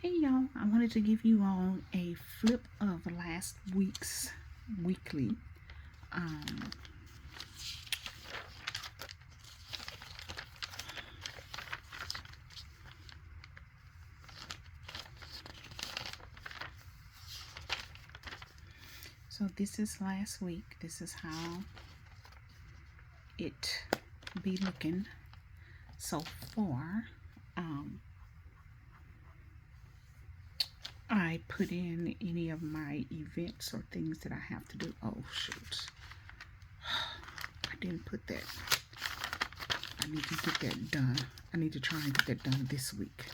Hey y'all, I wanted to give you all a flip of last week's weekly. Um, so this is last week. This is how it be looking so far. I put in any of my events or things that I have to do. Oh shoot, I didn't put that. I need to get that done. I need to try and get that done this week.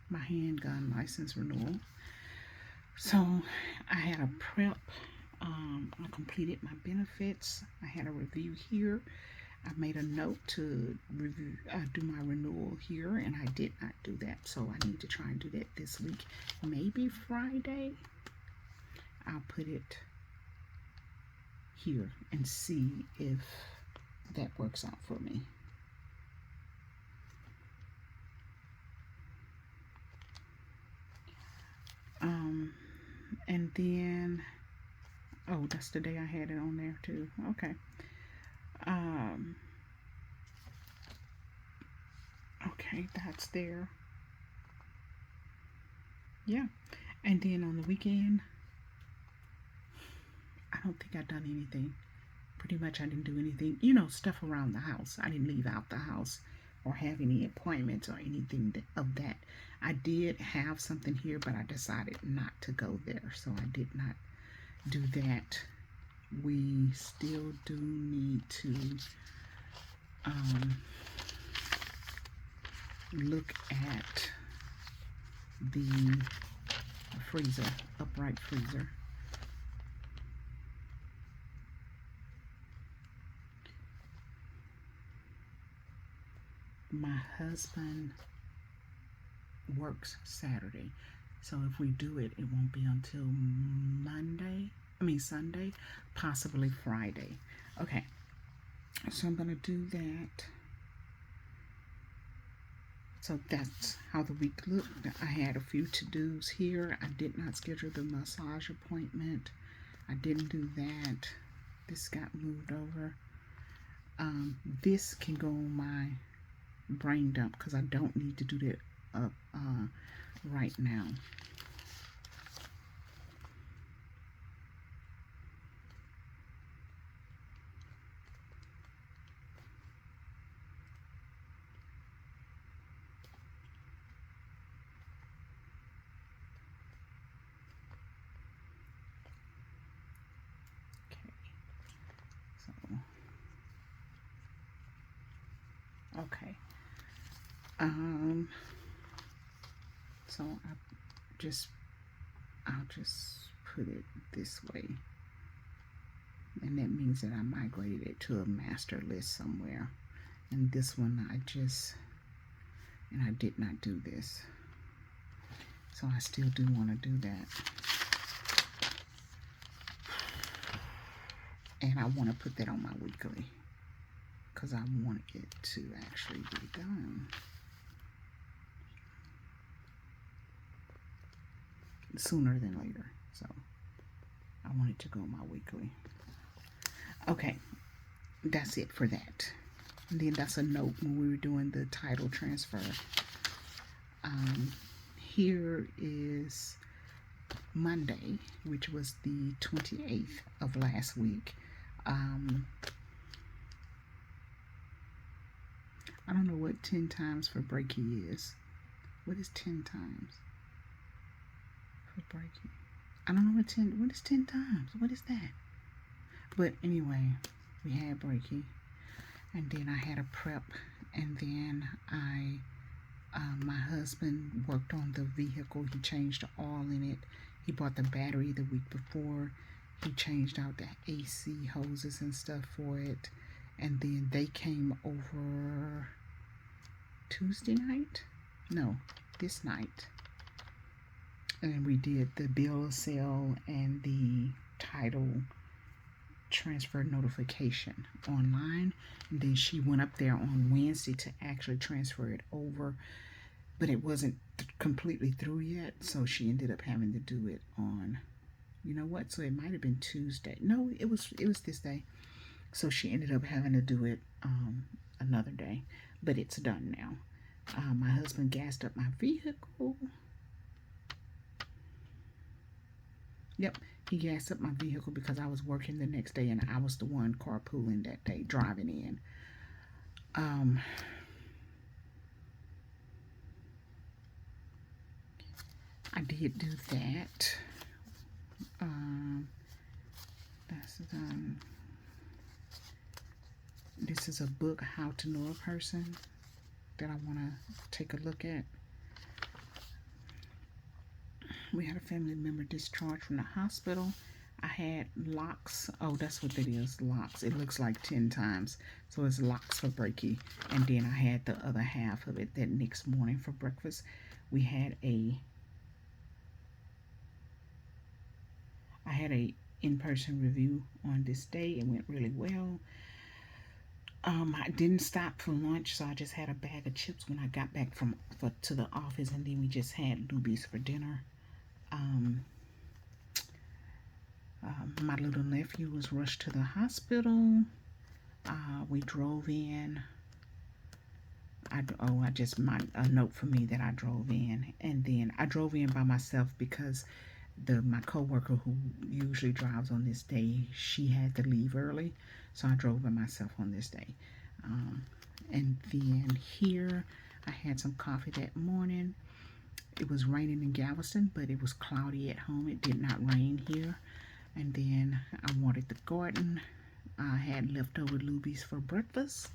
My handgun license renewal. So I had a prep. I completed my benefits. I had a review here. I made a note to review, do my renewal here, and I did not do that. So I need to try and do that this week. Maybe Friday. I'll put it here and see if that works out for me. And then, oh, that's the day I had it on there too. Okay. Okay, that's there. Yeah. And then on the weekend, I don't think I've done anything. Pretty much I didn't do anything. Stuff around the house. I didn't leave out the house or have any appointments or anything of that. I did have something here, but I decided not to go there. So I did not do that. We still do need to look at the freezer, upright freezer. My husband works Saturday, so if we do it, it won't be until Sunday, possibly Friday. Okay, so I'm gonna do that. So that's how the week looked. I had a few to-dos here. I did not schedule the massage appointment. I didn't do that. This got moved over. This can go on my brain dump because I don't need to do that right now. Okay. So I'll just put it this way. And that means that I migrated it to a master list somewhere. And this one I did not do this. So I still do want to do that. And I want to put that on my weekly because I want it to actually be done sooner than later. So I want it to go on my weekly. Okay, that's it for that. And then that's a note when we were doing the title transfer. Here is Monday, which was the 28th of last week. I don't know what 10 times for breaky is. What is 10 times for breaky? I don't know what is 10 times? What is that? But anyway, we had breaky. And then I had a prep. And then my husband worked on the vehicle. He changed the oil in it. He bought the battery the week before. He changed out the AC hoses and stuff for it. And then they came over Tuesday night? No, this night. And we did the bill of sale and the title transfer notification online, and then she went up there on Wednesday to actually transfer it over, but it wasn't completely through yet, so she ended up having to do it on, you know what, so it might have been Tuesday. No, it was this day. So she ended up having to do it another day, but it's done now. My husband gassed up my vehicle. Yep, he gassed up my vehicle because I was working the next day and I was the one carpooling that day, driving in. I did do that. That's done. This is a book, How to Know a Person, that I want to take a look at. We had a family member discharged from the hospital. I had locks. Oh, that's what it is, locks. It looks like 10 times. So it's locks for brekkie. And then I had the other half of it that next morning for breakfast. We had I had a in-person review on this day. It went really well. I didn't stop for lunch, so I just had a bag of chips when I got back to the office, and then we just had Luby's for dinner. My little nephew was rushed to the hospital. We drove in. A note for me that I drove in, and then I drove in by myself because my coworker who usually drives on this day, she had to leave early, so I drove by myself on this day. And then here I had some coffee that morning. It was raining in Galveston, but it was cloudy at home. It did not rain here. And then I watered the garden. I had leftover Luby's for breakfast.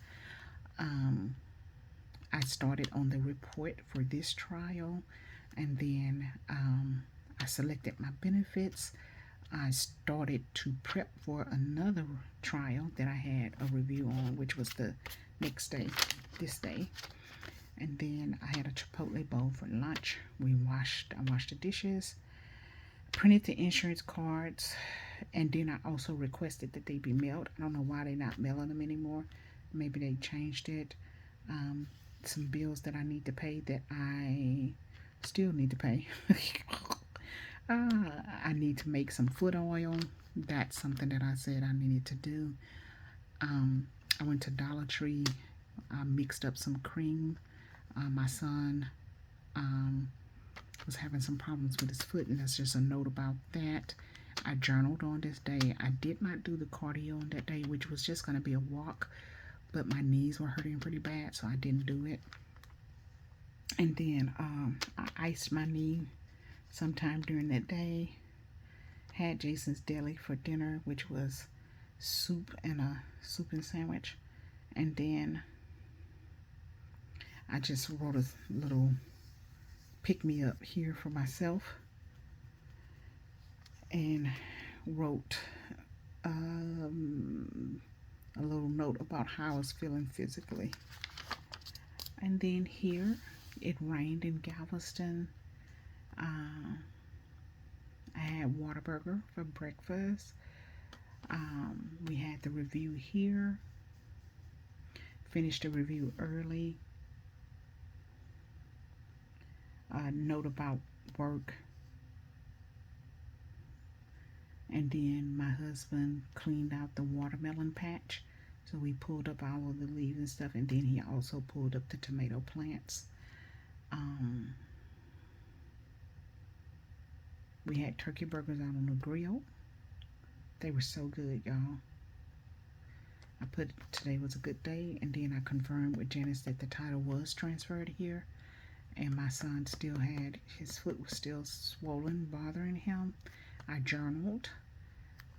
I started on the report for this trial, and then I selected my benefits. I started to prep for another trial that I had a review on, which was the next day, this day. And then I had a Chipotle bowl for lunch. I washed the dishes, printed the insurance cards, and then I also requested that they be mailed. I don't know why they're not mailing them anymore. Maybe they changed it. Some bills that I need to pay that I still need to pay. I need to make some foot oil. That's something that I said I needed to do. I went to Dollar Tree. I mixed up some cream. My son was having some problems with his foot, and that's just a note about that. I journaled on this day. I did not do the cardio on that day, which was just going to be a walk, but my knees were hurting pretty bad, so I didn't do it. And then I iced my knee sometime during that day. Had Jason's Deli for dinner, which was soup and sandwich. And then I just wrote a little pick-me-up here for myself, and wrote a little note about how I was feeling physically. And then here, it rained in Galveston. I had Whataburger for breakfast. We had the review here. Finished the review early. Note about work. And then my husband cleaned out the watermelon patch. So we pulled up all of the leaves and stuff, and then he also pulled up the tomato plants. We had turkey burgers out on the grill. They were so good, y'all. I put today was a good day, and then I confirmed with Janice that the title was transferred here, and my son still had, his foot was still swollen, bothering him. I journaled.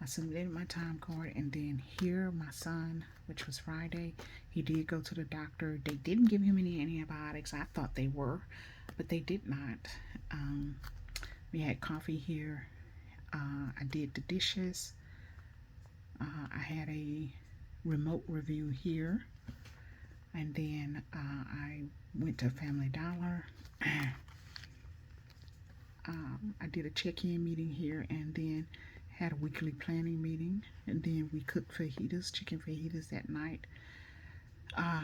I submitted my time card, and then here my son, which was Friday, he did go to the doctor. They didn't give him any antibiotics. I thought they were, but they did not. We had coffee here. I did the dishes. I had a remote review here, and then I went to Family Dollar. I did a check-in meeting here, and then had a weekly planning meeting, and then we cooked fajitas, chicken fajitas that night. I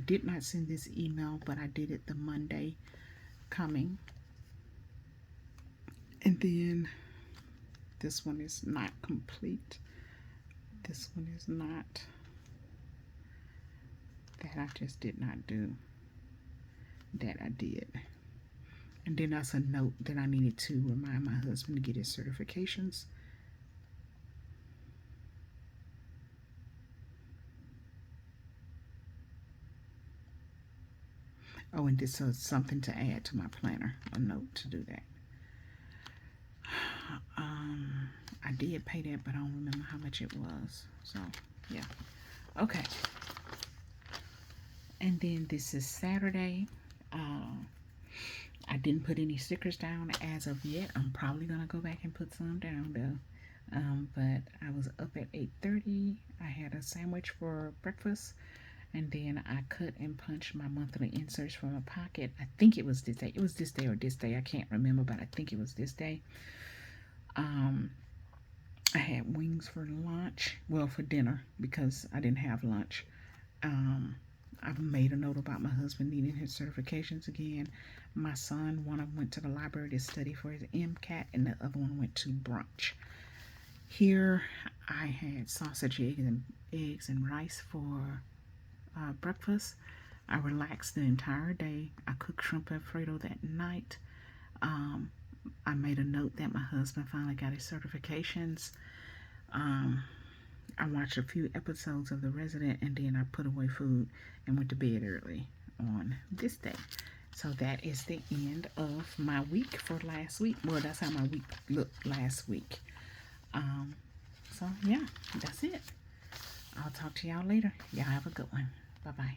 did not send this email, but I did it the Monday coming. And then this one is not complete. This one is not. That I just did not do. That I did. And then that's a note that I needed to remind my husband to get his certifications. Oh, and this is something to add to my planner, a note to do that. I did pay that, but I don't remember how much it was. So, yeah. Okay. And then this is Saturday. I didn't put any stickers down as of yet. I'm probably going to go back and put some down, though. But I was up at 8:30. I had a sandwich for breakfast. And then I cut and punched my monthly inserts from a pocket. I think it was this day. It was this day or this day. I can't remember, but I think it was this day. I had wings for lunch. Well, for dinner, because I didn't have lunch. I've made a note about my husband needing his certifications again. My son, one of them went to the library to study for his MCAT, and the other one went to brunch. Here, I had sausage, eggs and rice for breakfast. I relaxed the entire day. I cooked shrimp Alfredo that night. I made a note that my husband finally got his certifications. I watched a few episodes of The Resident, and then I put away food and went to bed early on this day. So that is the end of my week for last week. Well, that's how my week looked last week. So yeah, that's it. I'll talk to y'all later. Y'all have a good one. Bye-bye.